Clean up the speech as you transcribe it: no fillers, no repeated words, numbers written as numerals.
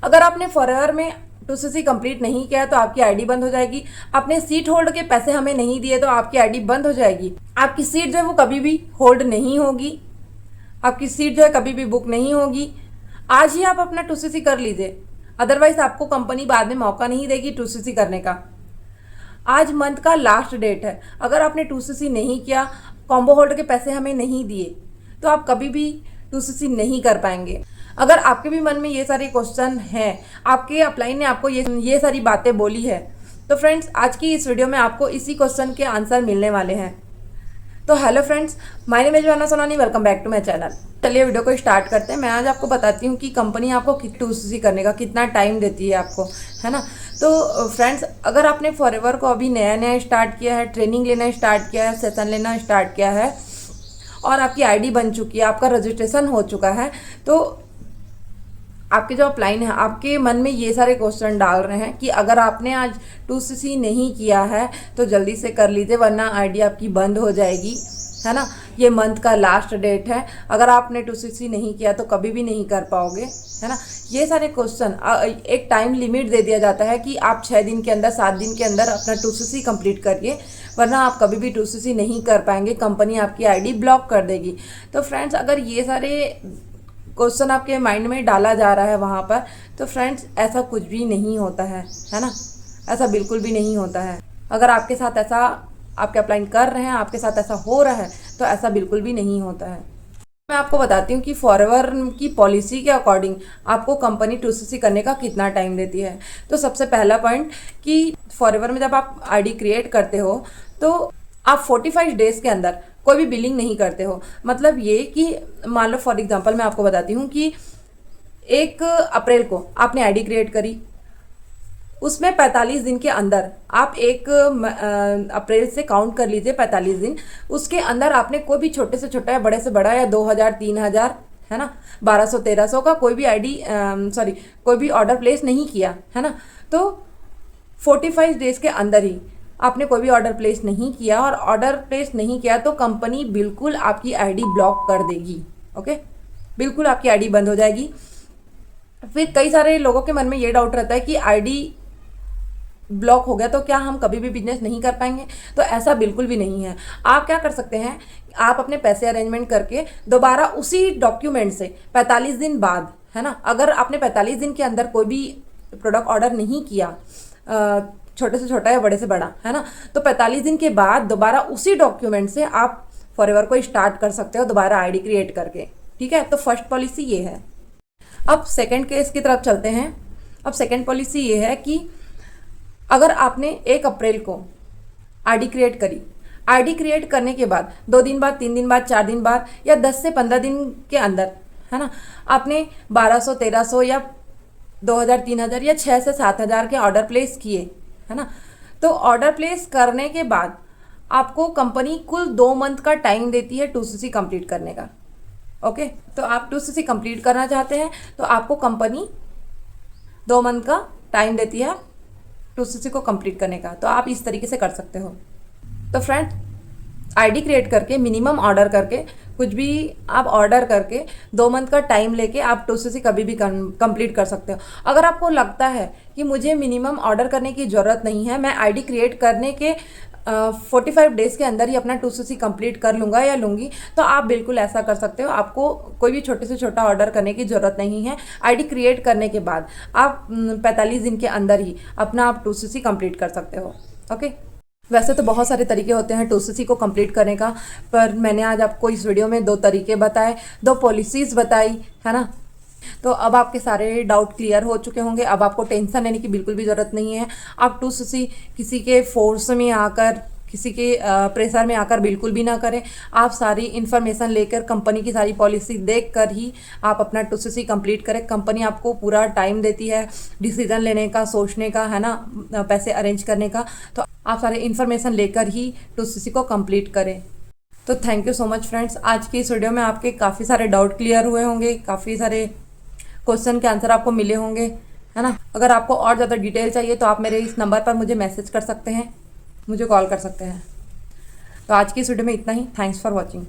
अगर आपने फॉरएवर में 2cc कंप्लीट नहीं किया तो आपकी आईडी बंद हो जाएगी। आपने सीट होल्ड के पैसे हमें नहीं दिए तो आपकी आईडी बंद हो जाएगी। आपकी सीट जो है वो कभी भी होल्ड नहीं होगी, आपकी सीट जो है कभी भी बुक नहीं होगी। आज ही आप अपना 2cc कर लीजिए, अदरवाइज आपको कंपनी बाद में मौका नहीं देगी 2cc करने का। आज मंथ का लास्ट डेट है। अगर आपने 2cc नहीं किया, कॉम्बो होल्ड के पैसे हमें नहीं दिए, तो आप कभी भी 2cc नहीं कर पाएंगे। अगर आपके भी मन में ये सारे क्वेश्चन हैं, आपके अपलाइन ने आपको ये सारी बातें बोली है, तो फ्रेंड्स आज की इस वीडियो में आपको इसी क्वेश्चन के आंसर मिलने वाले हैं। तो hello friends, my name is Varna Sonani, welcome back to my channel. चलिए वीडियो को स्टार्ट करते हैं। मैं आज आपको बताती हूँ कि कंपनी आपको 2cc करने का कितना टाइम देती है आपको, है ना। तो फ्रेंड्स, अगर आपने फॉरएवर को अभी नया नया स्टार्ट किया है, ट्रेनिंग लेना स्टार्ट किया है, सेशन लेना स्टार्ट किया है और आपकी आईडी बन चुकी है, आपका रजिस्ट्रेशन हो चुका है, तो आपके जो अपलाइन है आपके मन में ये सारे क्वेश्चन डाल रहे हैं कि अगर आपने आज 2cc नहीं किया है तो जल्दी से कर लीजिए, वरना आईडी आपकी बंद हो जाएगी, है ना। ये मंथ का लास्ट डेट है, अगर आपने 2cc नहीं किया तो कभी भी नहीं कर पाओगे, है ना। ये सारे क्वेश्चन, एक टाइम लिमिट दे दिया जाता है कि आप 6 दिन के अंदर, 7 दिन के अंदर अपना 2cc कंप्लीट करिए, वरना आप कभी भी 2cc नहीं कर पाएंगे, कंपनी आपकी आईडी ब्लॉक कर देगी। तो फ्रेंड्स, अगर ये सारे क्वेश्चन आपके माइंड में डाला जा रहा है वहाँ पर, तो फ्रेंड्स ऐसा कुछ भी नहीं होता है ना। ऐसा बिल्कुल भी नहीं होता है। अगर आपके साथ ऐसा, आपके अप्लाई कर रहे हैं, आपके साथ ऐसा हो रहा है, तो ऐसा बिल्कुल भी नहीं होता है। मैं आपको बताती हूँ कि फॉरएवर की पॉलिसी के अकॉर्डिंग आपको कंपनी 2cc करने का कितना टाइम देती है। तो सबसे पहला पॉइंट कि फॉरएवर में जब आप आईडी क्रिएट करते हो तो आप 45 डेज के अंदर कोई भी बिलिंग नहीं करते हो। मतलब ये कि मान लो फॉर एग्जांपल मैं आपको बताती हूँ कि 1 अप्रैल को आपने आईडी क्रिएट करी, उसमें 45 दिन के अंदर आप 1 अप्रैल से काउंट कर लीजिए 45 दिन, उसके अंदर आपने कोई भी छोटे से छोटा या बड़े से बड़ा या 2000, 3000, है ना, 1200, 1300 का कोई भी कोई भी ऑर्डर प्लेस नहीं किया, है ना। तो 45 डेज के अंदर ही आपने कोई भी ऑर्डर प्लेस नहीं किया, और ऑर्डर प्लेस नहीं किया तो कंपनी बिल्कुल आपकी आईडी ब्लॉक कर देगी। ओके, बिल्कुल आपकी आईडी बंद हो जाएगी। फिर कई सारे लोगों के मन में ये डाउट रहता है कि आईडी ब्लॉक हो गया तो क्या हम कभी भी बिजनेस नहीं कर पाएंगे। तो ऐसा बिल्कुल भी नहीं है। आप क्या कर सकते हैं, आप अपने पैसे अरेंजमेंट करके दोबारा उसी डॉक्यूमेंट से 45 दिन बाद, है ना, अगर आपने 45 दिन के अंदर कोई भी प्रोडक्ट ऑर्डर नहीं किया, छोटे से छोटा या बड़े से बड़ा, है ना, तो 45 दिन के बाद दोबारा उसी डॉक्यूमेंट से आप फॉरएवर को स्टार्ट कर सकते हो, दोबारा आईडी क्रिएट करके। ठीक है, तो फर्स्ट पॉलिसी ये है। अब सेकंड केस की तरफ चलते हैं। अब सेकंड पॉलिसी ये है कि अगर आपने 1 अप्रैल को आईडी क्रिएट करी, आईडी क्रिएट करने के बाद 2 दिन बाद, 3 दिन बाद, 4 दिन बाद या 10 से 15 दिन के अंदर, है ना, आपने 1200, 1300 या 2000, 3000 या 6 से 7000 के ऑर्डर प्लेस किए, है ना। तो ऑर्डर प्लेस करने के बाद आपको कंपनी कुल 2 मंथ का टाइम देती है 2cc कंप्लीट करने का। ओके, तो आप 2cc कंप्लीट करना चाहते हैं तो आपको कंपनी 2 मंथ का टाइम देती है 2cc को कंप्लीट करने का। तो आप इस तरीके से कर सकते हो। तो फ्रेंड, आईडी क्रिएट करके, मिनिमम ऑर्डर करके, कुछ भी आप ऑर्डर करके 2 मंथ का टाइम लेके आप 2cc कभी भी कंप्लीट कर सकते हो। अगर आपको लगता है कि मुझे मिनिमम ऑर्डर करने की ज़रूरत नहीं है, मैं आईडी क्रिएट करने के 45 डेज़ के अंदर ही अपना 2cc कंप्लीट कर लूँगा या लूँगी, तो आप बिल्कुल ऐसा कर सकते हो। आपको कोई भी छोटे से छोटा ऑर्डर करने की ज़रूरत नहीं है। आईडी क्रिएट करने के बाद आप 45 दिन के अंदर ही अपना आप 2cc कंप्लीट कर सकते हो। ओके, वैसे तो बहुत सारे तरीके होते हैं 2cc को कंप्लीट करने का, पर मैंने आज आपको इस वीडियो में 2 तरीके बताए, 2 पॉलिसीज़ बताई, है ना। तो अब आपके सारे डाउट क्लियर हो चुके होंगे। अब आपको टेंशन लेने की बिल्कुल भी ज़रूरत नहीं है। आप 2cc किसी के फोर्स में आकर, किसी के प्रेशर में आकर बिल्कुल भी ना करें। आप सारी इन्फॉर्मेशन लेकर, कंपनी की सारी पॉलिसी देख कर ही आप अपना 2cc कंप्लीट करें। कंपनी आपको पूरा टाइम देती है डिसीजन लेने का, सोचने का, है ना, पैसे अरेंज करने का। तो आप सारे इन्फॉर्मेशन लेकर ही 2cc को कंप्लीट करें। तो thank you so much friends. आज की इस वीडियो में आपके काफ़ी सारे डाउट क्लियर हुए होंगे, काफ़ी सारे क्वेश्चन के आंसर आपको मिले होंगे, है ना। अगर आपको और ज़्यादा डिटेल चाहिए तो आप मेरे इस नंबर पर मुझे मैसेज कर सकते हैं, मुझे कॉल कर सकते हैं। तो आज की इस वीडियो में इतना ही। Thanks for watching.